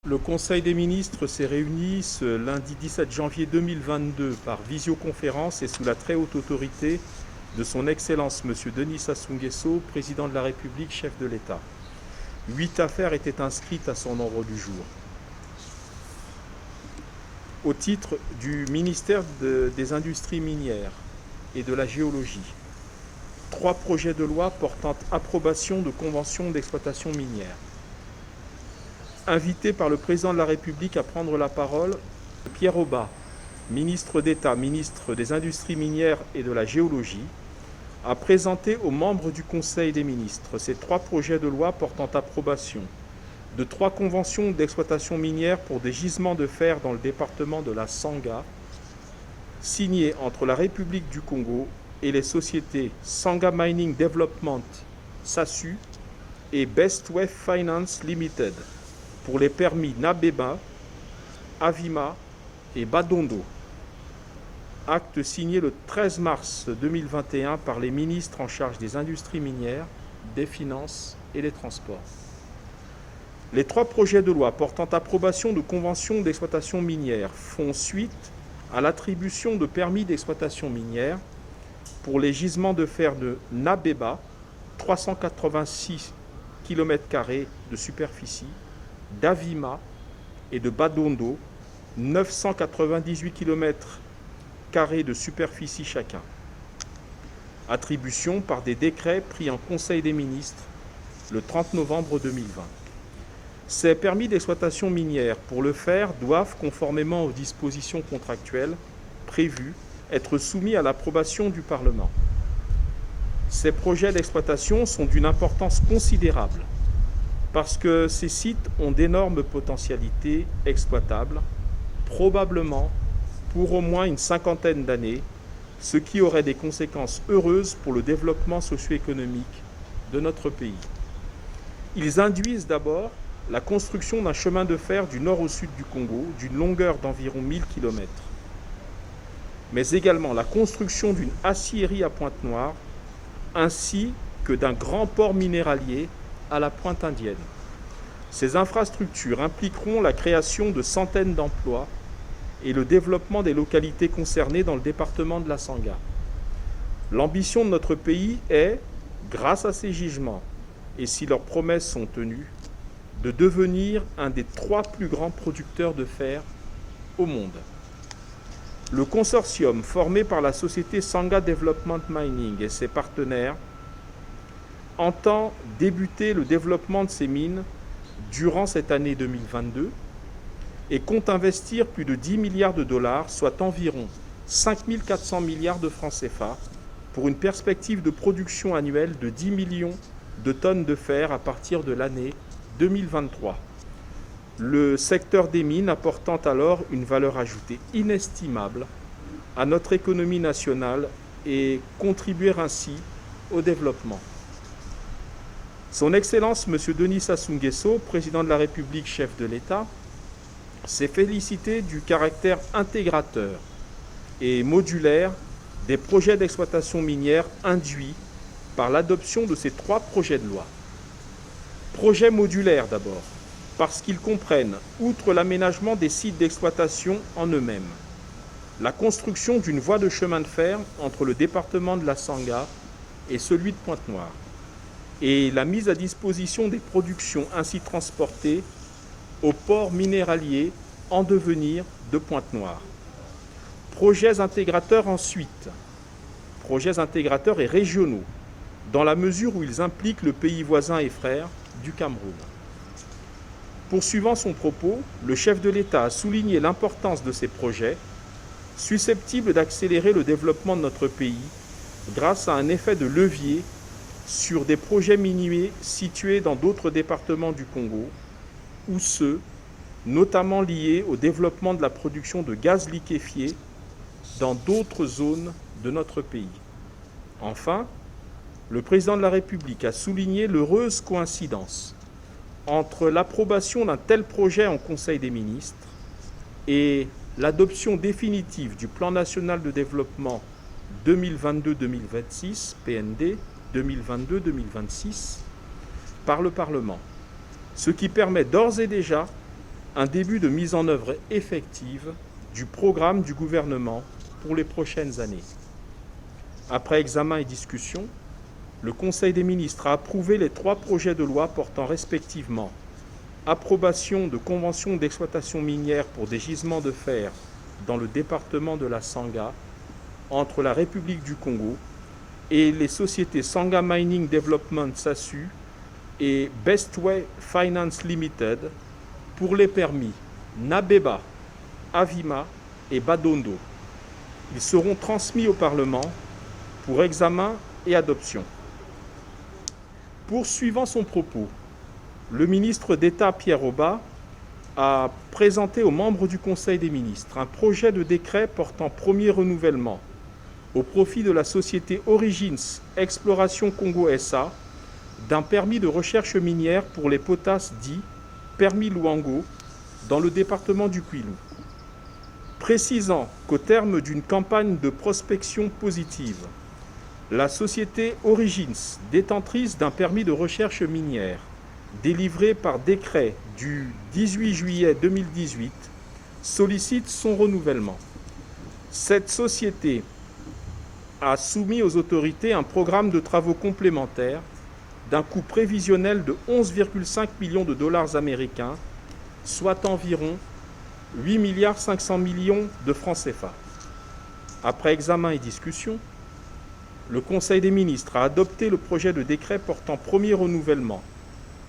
Le Conseil des ministres s'est réuni ce lundi 17 janvier 2022 par visioconférence et sous la très haute autorité de son Excellence M. Denis Sassou Nguesso, Président de la République, chef de l'État. 8 affaires étaient inscrites à son ordre du jour. Au titre du ministère des Industries minières et de la Géologie, 3 projets de loi portant approbation de conventions d'exploitation minière. Invité par le Président de la République à prendre la parole, Pierre Aubat, ministre d'État, ministre des Industries minières et de la Géologie, a présenté aux membres du Conseil des ministres ces 3 projets de loi portant approbation de 3 conventions d'exploitation minière pour des gisements de fer dans le département de la Sangha, signées entre la République du Congo et les sociétés Sangha Mining Development, SASU, et Best Wave Finance Limited, pour les permis Nabeba, Avima et Badondo. Acte signé le 13 mars 2021 par les ministres en charge des industries minières, des finances et des transports. Les 3 projets de loi portant approbation de conventions d'exploitation minière font suite à l'attribution de permis d'exploitation minière pour les gisements de fer de Nabeba, 386 km² de superficie, d'Avima et de Badondo, 998 km² de superficie chacun. Attribution par des décrets pris en Conseil des ministres le 30 novembre 2020. Ces permis d'exploitation minière pour le fer doivent, conformément aux dispositions contractuelles prévues, être soumis à l'approbation du Parlement. Ces projets d'exploitation sont d'une importance considérable parce que ces sites ont d'énormes potentialités exploitables, probablement pour au moins une 50aine d'années, ce qui aurait des conséquences heureuses pour le développement socio-économique de notre pays. Ils induisent d'abord la construction d'un chemin de fer du nord au sud du Congo d'une longueur d'environ 1000 km, mais également la construction d'une aciérie à Pointe-Noire, ainsi que d'un grand port minéralier à la Pointe indienne. Ces infrastructures impliqueront la création de centaines d'emplois et le développement des localités concernées dans le département de la Sangha. L'ambition de notre pays est, grâce à ces gisements, et si leurs promesses sont tenues, de devenir un des 3 plus grands producteurs de fer au monde. Le consortium formé par la société Sangha Development Mining et ses partenaires entend débuter le développement de ces mines durant cette année 2022 et compte investir plus de 10 milliards de dollars, soit environ 5 400 milliards de francs CFA, pour une perspective de production annuelle de 10 millions de tonnes de fer à partir de l'année 2023. Le secteur des mines apportant alors une valeur ajoutée inestimable à notre économie nationale et contribuer ainsi au développement. Son Excellence M. Denis Sassou Nguesso, Président de la République, chef de l'État, s'est félicité du caractère intégrateur et modulaire des projets d'exploitation minière induits par l'adoption de ces 3 projets de loi. Projets modulaires d'abord, parce qu'ils comprennent, outre l'aménagement des sites d'exploitation en eux-mêmes, la construction d'une voie de chemin de fer entre le département de la Sangha et celui de Pointe-Noire, et la mise à disposition des productions ainsi transportées au port minéralier en devenir de Pointe-Noire. Projets intégrateurs ensuite, projets intégrateurs et régionaux, dans la mesure où ils impliquent le pays voisin et frère du Cameroun. Poursuivant son propos, le chef de l'État a souligné l'importance de ces projets, susceptibles d'accélérer le développement de notre pays grâce à un effet de levier sur des projets miniers situés dans d'autres départements du Congo, ou ceux notamment liés au développement de la production de gaz liquéfié dans d'autres zones de notre pays. Enfin, le Président de la République a souligné l'heureuse coïncidence entre l'approbation d'un tel projet en Conseil des ministres et l'adoption définitive du Plan national de développement 2022-2026, PND 2022-2026, par le Parlement, ce qui permet d'ores et déjà un début de mise en œuvre effective du programme du gouvernement pour les prochaines années. Après examen et discussion, le Conseil des ministres a approuvé les 3 projets de loi portant respectivement approbation de conventions d'exploitation minière pour des gisements de fer dans le département de la Sangha entre la République du Congo et les sociétés Sangha Mining Development SASU et Bestway Finance Limited pour les permis Nabeba, Avima et Badondo. Ils seront transmis au Parlement pour examen et adoption. Poursuivant son propos, le ministre d'État Pierre Aubat a présenté aux membres du Conseil des ministres un projet de décret portant premier renouvellement au profit de la société Origins Exploration Congo SA d'un permis de recherche minière pour les potasses dits permis Luango dans le département du Kwilu, précisant qu'au terme d'une campagne de prospection positive, la société Origins, détentrice d'un permis de recherche minière délivré par décret du 18 juillet 2018, sollicite son renouvellement. Cette société a soumis aux autorités un programme de travaux complémentaires d'un coût prévisionnel de 11,5 millions de dollars américains, soit environ 8 500 millions de francs CFA. Après examen et discussion, le Conseil des ministres a adopté le projet de décret portant premier renouvellement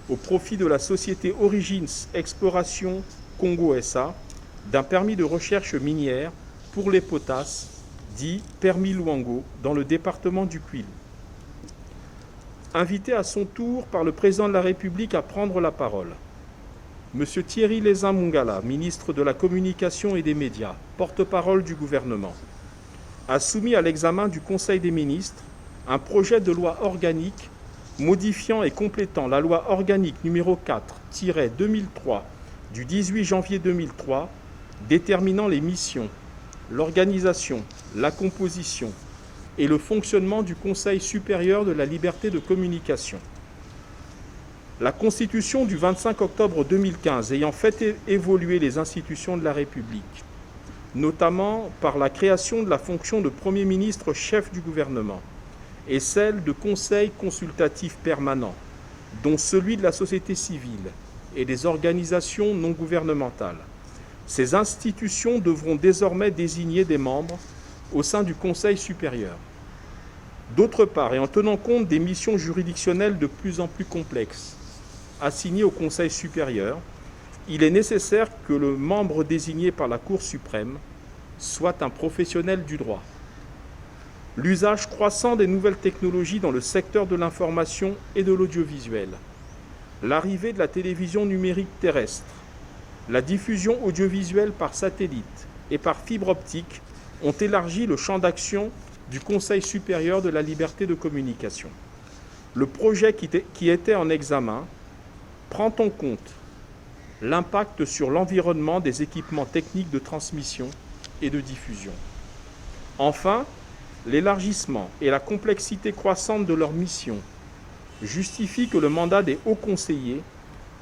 au profit de la société Origins Exploration Congo SA d'un permis de recherche minière pour les potasses, dit permis Luango, dans le département du Kwilu. Invité à son tour par le président de la République à prendre la parole, M. Thierry Lézin-Mungala, ministre de la Communication et des Médias, porte-parole du gouvernement, a soumis à l'examen du Conseil des ministres un projet de loi organique modifiant et complétant la loi organique numéro 4-2003 du 18 janvier 2003 déterminant les missions, l'organisation, la composition et le fonctionnement du Conseil supérieur de la liberté de communication. La Constitution du 25 octobre 2015 ayant fait évoluer les institutions de la République, notamment par la création de la fonction de Premier ministre chef du gouvernement et celle de conseil consultatif permanent, dont celui de la société civile et des organisations non gouvernementales. Ces institutions devront désormais désigner des membres au sein du Conseil supérieur. D'autre part, et en tenant compte des missions juridictionnelles de plus en plus complexes assignées au Conseil supérieur, il est nécessaire que le membre désigné par la Cour suprême soit un professionnel du droit. L'usage croissant des nouvelles technologies dans le secteur de l'information et de l'audiovisuel, l'arrivée de la télévision numérique terrestre, la diffusion audiovisuelle par satellite et par fibre optique ont élargi le champ d'action du Conseil supérieur de la liberté de communication. Le projet qui était en examen prend en compte l'impact sur l'environnement des équipements techniques de transmission et de diffusion. Enfin, l'élargissement et la complexité croissante de leur mission justifient que le mandat des hauts conseillers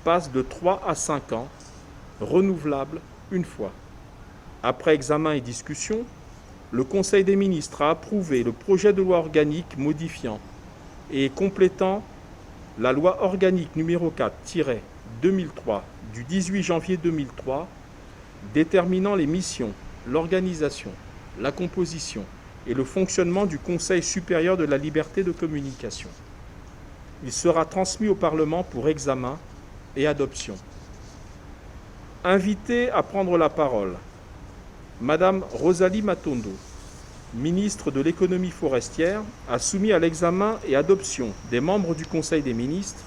passe de 3 à 5 ans, renouvelable une fois. Après examen et discussion, le Conseil des ministres a approuvé le projet de loi organique modifiant et complétant la loi organique numéro 4-2003 du 18 janvier 2003 déterminant les missions, l'organisation, la composition et le fonctionnement du Conseil supérieur de la liberté de communication. Il sera transmis au Parlement pour examen et adoption. Invitée à prendre la parole, Madame Rosalie Matondo, ministre de l'économie forestière, a soumis à l'examen et adoption des membres du Conseil des ministres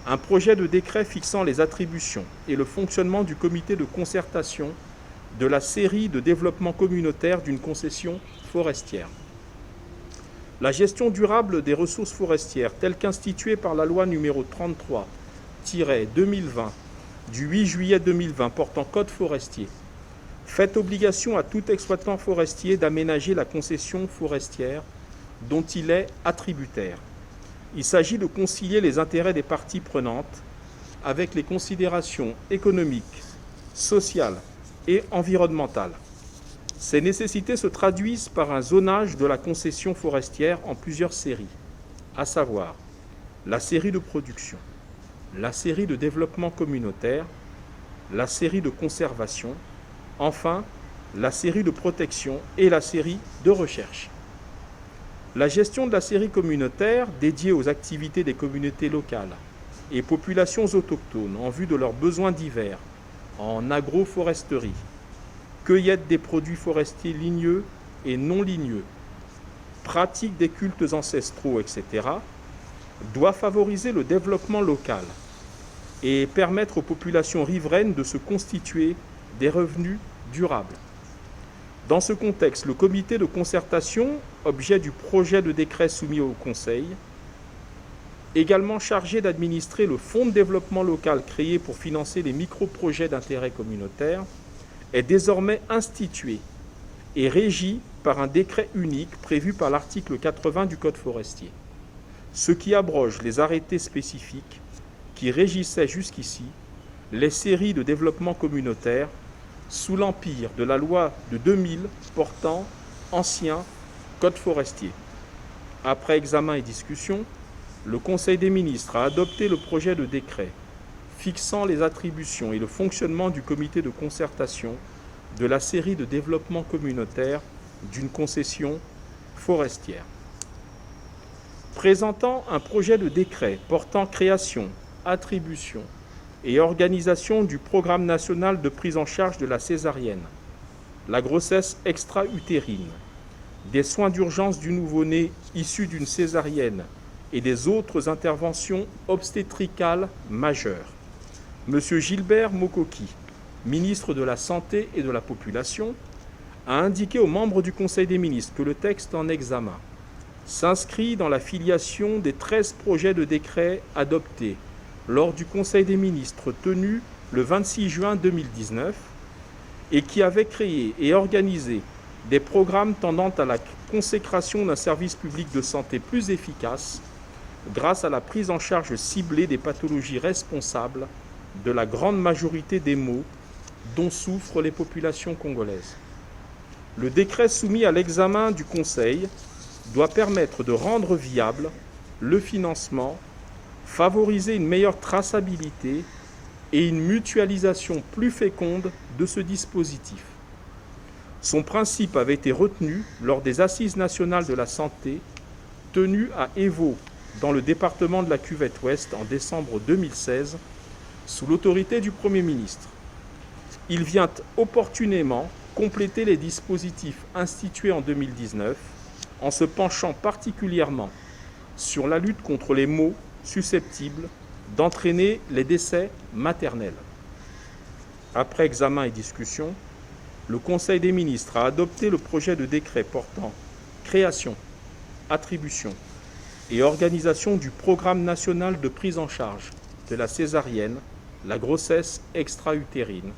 un projet de décret fixant les attributions et le fonctionnement du comité de concertation de la série de développement communautaire d'une concession forestière. La gestion durable des ressources forestières, telle qu'instituée par la loi numéro 33-2020 du 8 juillet 2020 portant code forestier, fait obligation à tout exploitant forestier d'aménager la concession forestière dont il est attributaire. Il s'agit de concilier les intérêts des parties prenantes avec les considérations économiques, sociales et environnementales. Ces nécessités se traduisent par un zonage de la concession forestière en plusieurs séries, à savoir la série de production, la série de développement communautaire, la série de conservation, enfin la série de protection et la série de recherche. La gestion de la série communautaire, dédiée aux activités des communautés locales et populations autochtones en vue de leurs besoins divers, en agroforesterie, cueillette des produits forestiers ligneux et non ligneux, pratique des cultes ancestraux, etc., doit favoriser le développement local et permettre aux populations riveraines de se constituer des revenus durables. Dans ce contexte, le comité de concertation, objet du projet de décret soumis au Conseil, également chargé d'administrer le fonds de développement local créé pour financer les micro-projets d'intérêt communautaire, est désormais institué et régi par un décret unique prévu par l'article 80 du Code forestier, ce qui abroge les arrêtés spécifiques qui régissaient jusqu'ici les séries de développement communautaire sous l'empire de la loi de 2000 portant ancien Code forestier. Après examen et discussion, le Conseil des ministres a adopté le projet de décret fixant les attributions et le fonctionnement du comité de concertation de la série de développement communautaire d'une concession forestière. Présentant un projet de décret portant création, attribution et organisation du programme national de prise en charge de la césarienne, la grossesse extra-utérine, des soins d'urgence du nouveau-né issu d'une césarienne et des autres interventions obstétricales majeures. M. Gilbert Mokoki, ministre de la Santé et de la Population, a indiqué aux membres du Conseil des ministres que le texte en examen s'inscrit dans la filiation des 13 projets de décret adoptés lors du Conseil des ministres tenu le 26 juin 2019 et qui avait créé et organisé des programmes tendant à la consécration d'un service public de santé plus efficace grâce à la prise en charge ciblée des pathologies responsables de la grande majorité des maux dont souffrent les populations congolaises. Le décret soumis à l'examen du Conseil doit permettre de rendre viable le financement, favoriser une meilleure traçabilité et une mutualisation plus féconde de ce dispositif. Son principe avait été retenu lors des Assises nationales de la santé tenues à Évo, dans le département de la Cuvette-Ouest en décembre 2016, sous l'autorité du Premier ministre. Il vient opportunément compléter les dispositifs institués en 2019 en se penchant particulièrement sur la lutte contre les maux susceptibles d'entraîner les décès maternels. Après examen et discussion, le Conseil des ministres a adopté le projet de décret portant création, attribution et organisation du programme national de prise en charge de la césarienne, la grossesse extra-utérine,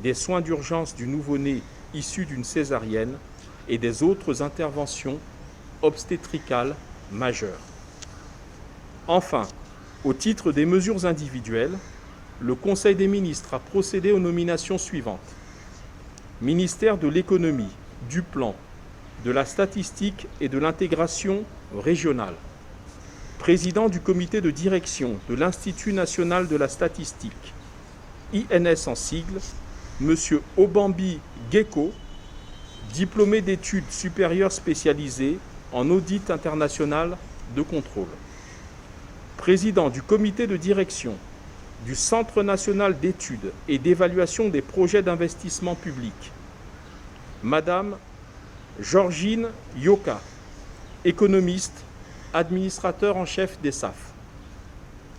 des soins d'urgence du nouveau-né issu d'une césarienne et des autres interventions obstétricales majeures. Enfin, au titre des mesures individuelles, le Conseil des ministres a procédé aux nominations suivantes. Ministère de l'économie, du plan, de la statistique et de l'intégration régionale. Président du comité de direction de l'Institut national de la statistique, INS en sigle, M. Obambi Gecko, diplômé d'études supérieures spécialisées en audit international de contrôle. Président du comité de direction du Centre national d'études et d'évaluation des projets d'investissement public, Madame Georgine Yoka, économiste, administrateur en chef des SAF.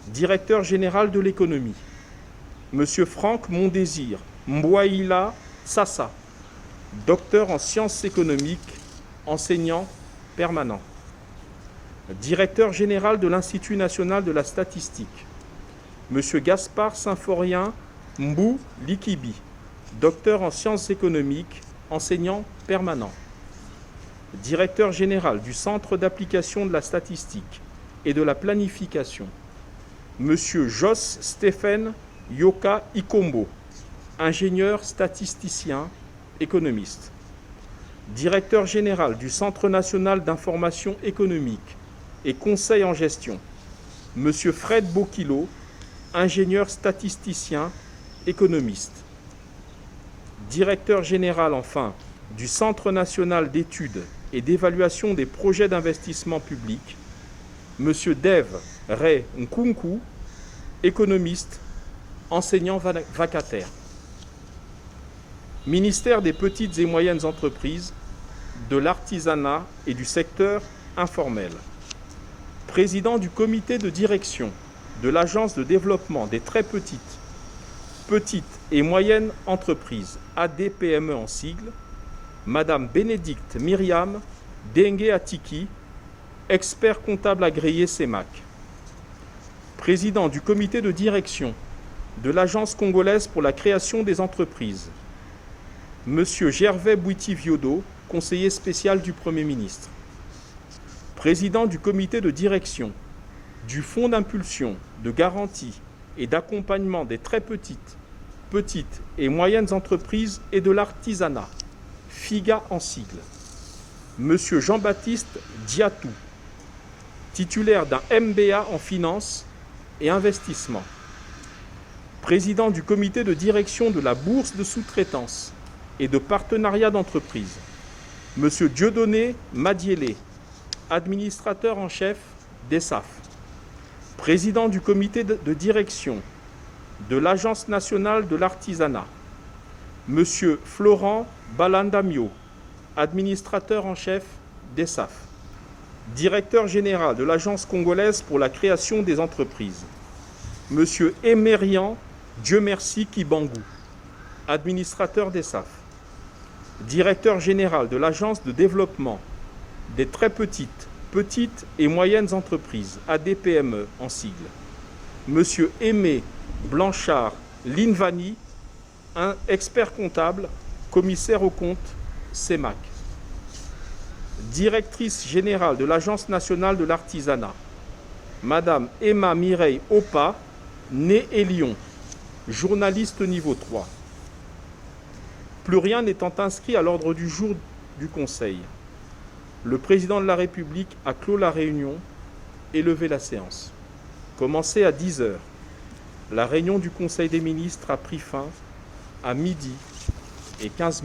Directeur général de l'économie, M. Franck Mondésir Mbouaïla Sassa, docteur en sciences économiques, enseignant permanent. Directeur général de l'Institut national de la statistique, M. Gaspard Symphorien Mbou Likibi, docteur en sciences économiques, enseignant permanent. Directeur général du Centre d'application de la statistique et de la planification, M. Jos Stephen Yoka Ikombo, ingénieur statisticien, économiste. Directeur général du Centre national d'information économique et conseil en gestion, Monsieur Fred Bokilo, ingénieur statisticien, économiste. Directeur général, enfin, du Centre national d'études et d'évaluation des projets d'investissement public, Monsieur Dave Ray Nkunku, économiste, enseignant vacataire. Ministère des petites et moyennes entreprises, de l'artisanat et du secteur informel. Président du comité de direction de l'Agence de développement des très petites et moyennes entreprises, ADPME en sigle, Madame Bénédicte Myriam Dengue Atiki, expert comptable agréé CEMAC. Président du comité de direction de l'Agence congolaise pour la création des entreprises, Monsieur Gervais Bouiti-Viodo, conseiller spécial du Premier ministre. Président du comité de direction du Fonds d'impulsion, de garantie et d'accompagnement des très petites et moyennes entreprises et de l'artisanat, FIGA en sigle. Monsieur Jean-Baptiste Diatou, titulaire d'un MBA en finance et investissement. Président du comité de direction de la Bourse de sous-traitance et de partenariat d'entreprise, Monsieur Dieudonné Madiélé, administrateur en chef d'ESAF. Président du comité de direction de l'Agence nationale de l'artisanat, Monsieur Florent Balandamio, administrateur en chef d'ESAF. Directeur général de l'Agence congolaise pour la création des entreprises, Monsieur Émerian Dieu merci Kibangou, administrateur d'ESAF. Directeur général de l'Agence de développement des très petites et moyennes entreprises, ADPME en sigle, Monsieur Aimé Blanchard Linvani, un expert comptable, commissaire aux comptes, CEMAC. Directrice générale de l'Agence nationale de l'artisanat, Madame Emma Mireille Opa, née et Lyon, journaliste niveau 3. Plus rien n'étant inscrit à l'ordre du jour du Conseil, le Président de la République a clos la réunion et levé la séance. Commencée à 10 h, la réunion du Conseil des ministres a pris fin à 12h15.